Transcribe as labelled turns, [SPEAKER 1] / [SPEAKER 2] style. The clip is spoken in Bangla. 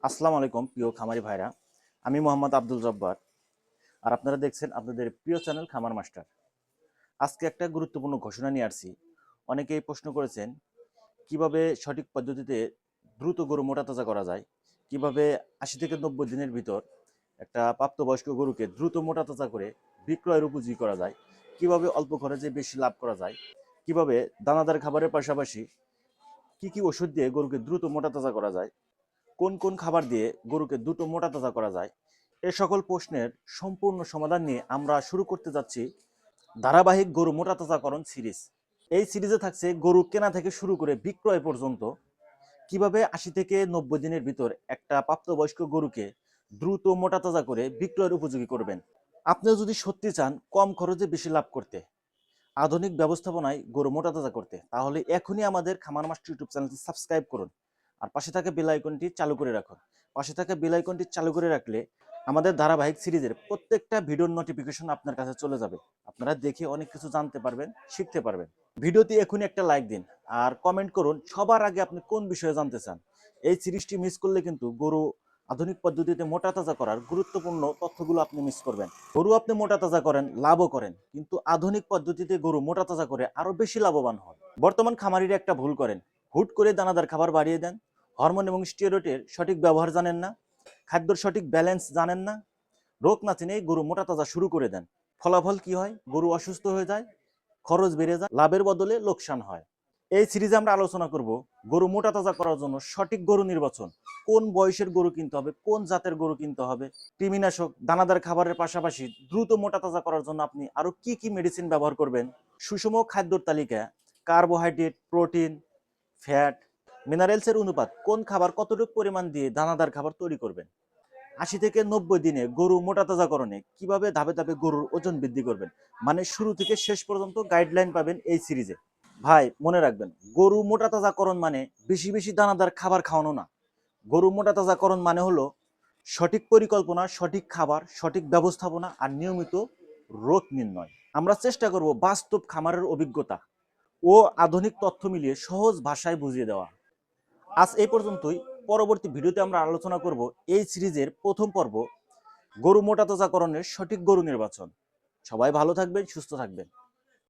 [SPEAKER 1] আসসালামু আলাইকুম প্রিয় খামারি ভাইরা। আমি মোহাম্মদ আব্দুল জব্বার, আর আপনারা দেখছেন আপনাদের প্রিয় চ্যানেল খামার মাস্টার। আজকে একটা গুরুত্বপূর্ণ ঘোষণা নিয়ে আসছি। অনেকেই প্রশ্ন করেছেন কিভাবে সঠিক পদ্ধতিতে দ্রুত গরু মোটা তাজা করা যায়, কিভাবে ৮০ থেকে ৯০ দিনের ভিতর একটা প্রাপ্তবয়স্ক গরুকে দ্রুত মোটা তাজা করে বিক্রয়ের উপযোগী করা যায়, কিভাবে অল্প খরচে বেশি লাভ করা যায়, কিভাবে দানাদার খাবারের পাশাপাশি কি কি ওষুধ দিয়ে গরুকে দ্রুত মোটা তাজা করা যায়, কোন কোন খাবার দিয়ে গরুকে দ্রুত মোটা তাজা করা যায়, এ সকল প্রশ্নের সম্পূর্ণ সমাধান নিয়ে আমরা শুরু করতে যাচ্ছি ধারাবাহিক গরু মোটা তাজাকরণ সিরিজ। এই সিরিজে থাকছে গরু কেনা থেকে শুরু করে বিক্রয় পর্যন্ত কিভাবে ৮০ থেকে ৯০ দিনের ভিতর একটা প্রাপ্তবয়স্ক গরুকে দ্রুত মোটা তাজা করে বিক্রয়ের উপযোগী করবেন। আপনি যদি সত্যি চান কম খরচে বেশি লাভ করতে, আধুনিক ব্যবস্থাপনায় গরু মোটা তাজা করতে, তাহলে এখনই আমাদের খামার মাস্টার ইউটিউব চ্যানেলটি সাবস্ক্রাইব করুন আর পাশে থাকা বেল আইকনটি চালু করে রাখুন। পাশে থাকা বেল আইকনটি চালু করে রাখলে আমাদের ধারাবাহিক সিরিজের প্রত্যেকটা ভিডিওর নোটিফিকেশন আপনার কাছে চলে যাবে। আপনারা দেখে অনেক কিছু জানতে পারবেন, শিখতে পারবেন। ভিডিওতে এখনই একটা লাইক দিন আর কমেন্ট করুন সবার আগে আপনি কোন বিষয়ে জানতে চান। এই সিরিজটি মিস করলে কিন্তু গরু আধুনিক পদ্ধতিতে মোটা তাজা করার গুরুত্বপূর্ণ তথ্যগুলো আপনি মিস করবেন। গরু আপনি মোটা তাজা করেন, লাভও করেন, কিন্তু আধুনিক পদ্ধতিতে গরু মোটা তাজা করে আরো বেশি লাভবান হন। বর্তমান খামারিরা একটা ভুল করেন, হুট করে দানাদার খাবার বাড়িয়ে দেন, হরমোন এবং স্টেরয়েডের সঠিক ব্যবহার জানেন না, খাদ্যর সঠিক ব্যালেন্স জানেন না, রোগ না চিনেই গরু মোটা তাজা শুরু করে দেন। ফলাফল কি হয়? গরু অসুস্থ হয়ে যায়, খরচ বেড়ে যায়, লাভের বদলে লোকসান হয়। এই সিরিজে আমরা আলোচনা করব গরু মোটা তাজা করার জন্য সঠিক গরু নির্বাচন, কোন বয়সের গরু কিনতে হবে, কোন জাতের গরু কিনতে হবে, কৃমিনাশক দানাদার খাবারের পাশাপাশি দ্রুত মোটা তাজা করার জন্য আপনি আরো কি কি মেডিসিন ব্যবহার করবেন, সুষম খাদ্যর তালিকা, কার্বোহাইড্রেট, প্রোটিন, ফ্যাট, মিনারেলসের অনুপাত, কোন খাবার কতটুকু পরিমাণ দিয়ে দানাদার খাবার তৈরি করবেন। ৮০ থেকে ৯০ দিনে গরু মোটা তাজাকরণে কিভাবে ধাপে ধাপে গরুর ওজন বৃদ্ধি করবেন, মানে শুরু থেকে শেষ পর্যন্ত গাইডলাইন পাবেন এই সিরিজে। ভাই মনে রাখবেন, গরু মোটা তাজাকরণ মানে বেশি বেশি দানাদার খাবার খাওয়ানো না। গরু মোটা তাজাকরণ মানে হলো সঠিক পরিকল্পনা, সঠিক খাবার, সঠিক ব্যবস্থাপনা আর নিয়মিত রোগ নির্ণয়। আমরা চেষ্টা করব বাস্তব খামারের অভিজ্ঞতা ও আধুনিক তথ্য মিলিয়ে সহজ ভাষায় বুঝিয়ে দেওয়া। আজ এই পর্যন্তই। পরবর্তী ভিডিওতে আমরা আলোচনা করব এই সিরিজের প্রথম পর্ব, গরু মোটা তাজাকরণের সঠিক গরু নির্বাচন। সবাই ভালো থাকবেন, সুস্থ থাকবেন।